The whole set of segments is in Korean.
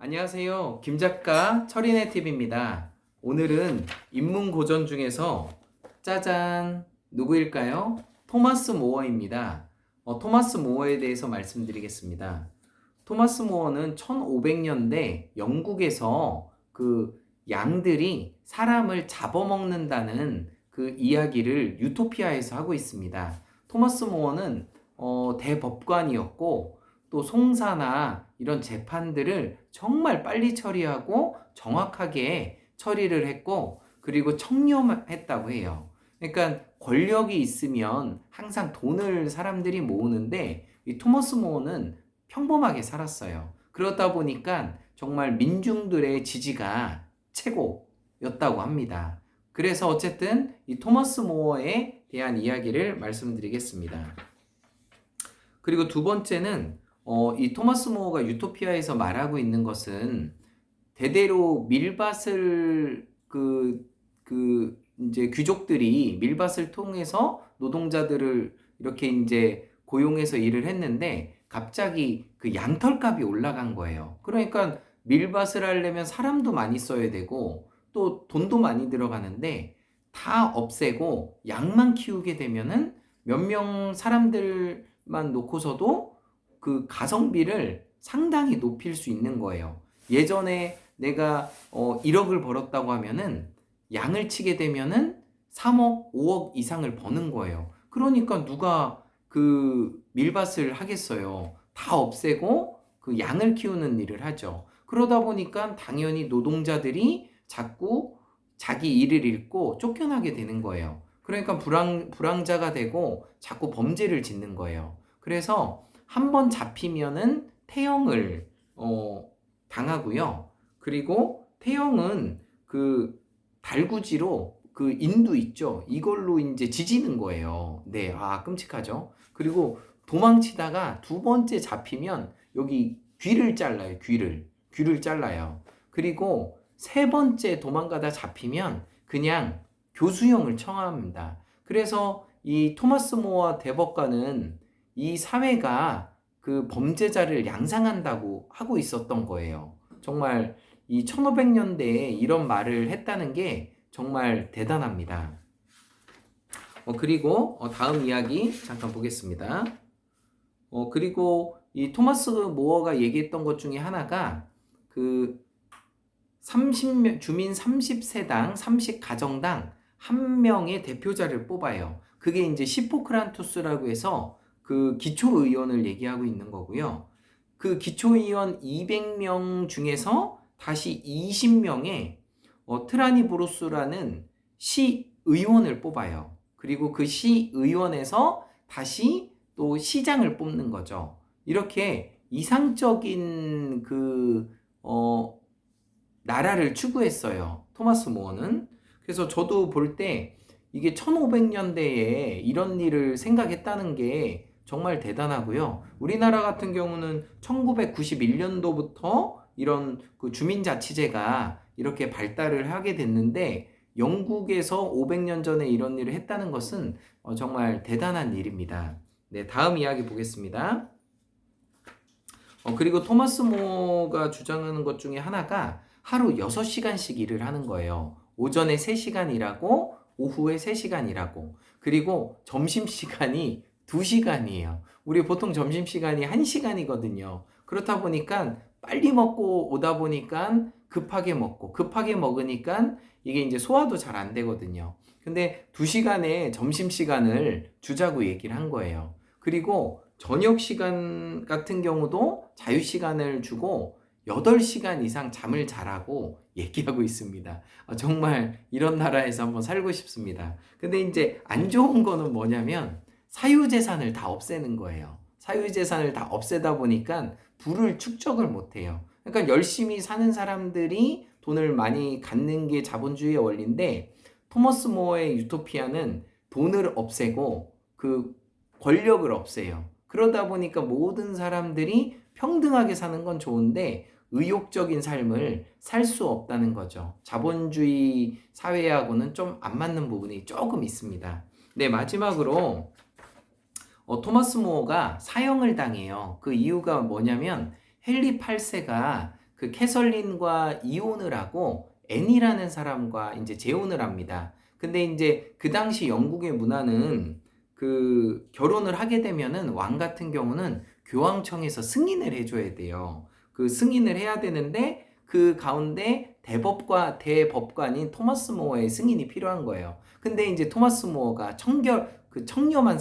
안녕하세요. 김작가 철인의 팁입니다. 오늘은 인문고전 중에서 짜잔! 누구일까요? 토마스 모어입니다. 토마스 모어에 대해서 말씀드리겠습니다. 토마스 모어는 1500년대 영국에서 그 양들이 사람을 잡아먹는다는 그 이야기를 유토피아에서 하고 있습니다. 토마스 모어는 대법관이었고 또 송사나 이런 재판들을 정말 빨리 처리하고 정확하게 처리를 했고 그리고 청렴했다고 해요. 그러니까 권력이 있으면 항상 돈을 사람들이 모으는데 이 토머스 모어는 평범하게 살았어요. 그러다 보니까 정말 민중들의 지지가 최고였다고 합니다. 그래서 어쨌든 이 토머스 모어에 대한 이야기를 말씀드리겠습니다. 그리고 두 번째는 이 토마스 모어가 유토피아에서 말하고 있는 것은 대대로 밀밭을 이제 귀족들이 밀밭을 통해서 노동자들을 이렇게 이제 고용해서 일을 했는데 갑자기 그 양털값이 올라간 거예요. 그러니까 밀밭을 하려면 사람도 많이 써야 되고 또 돈도 많이 들어가는데 다 없애고 양만 키우게 되면은 몇 명 사람들만 놓고서도 그 가성비를 상당히 높일 수 있는 거예요. 예전에 내가 1억을 벌었다고 하면은 양을 치게 되면은 3억, 5억 이상을 버는 거예요. 그러니까 누가 그 밀밭을 하겠어요. 다 없애고 그 양을 키우는 일을 하죠. 그러다 보니까 당연히 노동자들이 자꾸 자기 일을 잃고 쫓겨나게 되는 거예요. 그러니까 불황자가 되고 자꾸 범죄를 짓는 거예요. 그래서 한번 잡히면은 태형을 당하고요. 그리고 태형은 그 달구지로 그 인두 있죠. 이걸로 이제 지지는 거예요. 네, 끔찍하죠. 그리고 도망치다가 두 번째 잡히면 여기 귀를 잘라요. 귀를 잘라요. 그리고 세 번째 도망가다 잡히면 그냥 교수형을 청합니다. 그래서 이 토마스 모어 대법관은 이 사회가 그 범죄자를 양상한다고 하고 있었던 거예요. 정말 이 1500년대에 이런 말을 했다는 게 정말 대단합니다. 그리고 다음 이야기 잠깐 보겠습니다. 그리고 이 토마스 모어가 얘기했던 것 중에 하나가 그 주민 30세당 30가정당 한 명의 대표자를 뽑아요. 그게 이제 시포크란투스라고 해서 그 기초의원을 얘기하고 있는 거고요. 그 기초의원 200명 중에서 다시 20명의 트라니브로스라는 시의원을 뽑아요. 그리고 그 시의원에서 다시 또 시장을 뽑는 거죠. 이렇게 이상적인 나라를 추구했어요. 토마스 모어는. 그래서 저도 볼 때 이게 1500년대에 이런 일을 생각했다는 게 정말 대단하고요. 우리나라 같은 경우는 1991년도부터 이런 그 주민자치제가 이렇게 발달을 하게 됐는데 영국에서 500년 전에 이런 일을 했다는 것은 정말 대단한 일입니다. 네, 다음 이야기 보겠습니다. 그리고 토마스 모어가 주장하는 것 중에 하나가 하루 6시간씩 일을 하는 거예요. 오전에 3시간 일하고 오후에 3시간 일하고 그리고 점심시간이 2시간이에요. 우리 보통 점심시간이 1시간이거든요. 그렇다 보니까 빨리 먹고 오다 보니까 급하게 먹고 급하게 먹으니까 이게 이제 소화도 잘 안 되거든요. 근데 2시간의 점심시간을 주자고 얘기를 한 거예요. 그리고 저녁 시간 같은 경우도 자유시간을 주고 8시간 이상 잠을 자라고 얘기하고 있습니다. 정말 이런 나라에서 한번 살고 싶습니다. 근데 이제 안 좋은 거는 뭐냐면 사유재산을 다 없애는 거예요. 사유재산을 다 없애다 보니까 부를 축적을 못해요. 그러니까 열심히 사는 사람들이 돈을 많이 갖는 게 자본주의의 원리인데 토머스 모어의 유토피아는 돈을 없애고 그 권력을 없애요. 그러다 보니까 모든 사람들이 평등하게 사는 건 좋은데 의욕적인 삶을 살 수 없다는 거죠. 자본주의 사회하고는 좀 안 맞는 부분이 조금 있습니다. 네, 마지막으로 토마스 모어가 사형을 당해요. 그 이유가 뭐냐면 헨리 8세가 그 캐설린과 이혼을 하고 앤이라는 사람과 이제 재혼을 합니다. 근데 이제 그 당시 영국의 문화는 그 결혼을 하게 되면은 왕 같은 경우는 교황청에서 승인을 해줘야 돼요. 그 승인을 해야 되는데 그 가운데 대법관인 토마스 모어의 승인이 필요한 거예요. 근데 이제 토마스 모어가 청렴한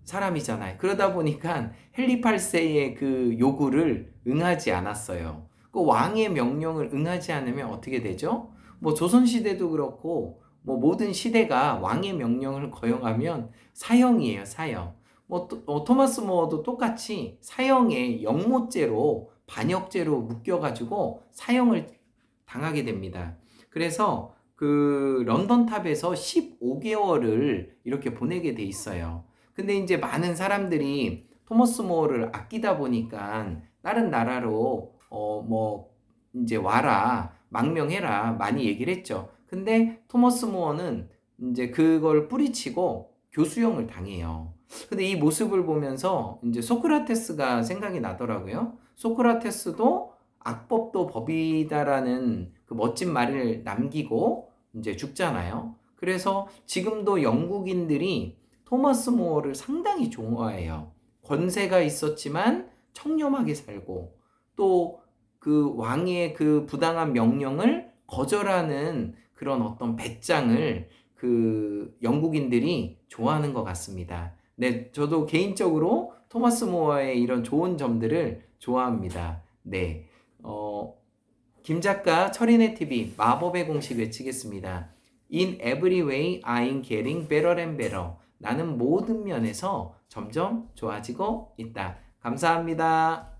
사람이잖아요. 그러다 보니까 헨리 8세의 그 요구를 응하지 않았어요. 그 왕의 명령을 응하지 않으면 어떻게 되죠? 뭐 조선시대도 그렇고 뭐 모든 시대가 왕의 명령을 거역하면 사형이에요, 사형. 토마스 모어도 똑같이 사형에 영모죄로 반역죄로 묶여가지고 사형을 당하게 됩니다. 그래서 그 런던 탑에서 15개월을 이렇게 보내게 돼 있어요. 근데 이제 많은 사람들이 토머스 모어를 아끼다 보니까 다른 나라로 뭐 이제 와라, 망명해라 많이 얘기를 했죠. 근데 토머스 모어는 이제 그걸 뿌리치고 교수형을 당해요. 근데 이 모습을 보면서 이제 소크라테스가 생각이 나더라고요. 소크라테스도 악법도 법이다라는 그 멋진 말을 남기고 이제 죽잖아요. 그래서 지금도 영국인들이 토마스 모어를 상당히 좋아해요. 권세가 있었지만 청렴하게 살고 또 그 왕의 그 부당한 명령을 거절하는 그런 어떤 배짱을 그 영국인들이 좋아하는 것 같습니다. 네, 저도 개인적으로 토마스 모어의 이런 좋은 점들을 좋아합니다. 네, 김 작가 철인의 TV 마법의 공식 외치겠습니다. In every way, I'm getting better and better. 나는 모든 면에서 점점 좋아지고 있다. 감사합니다.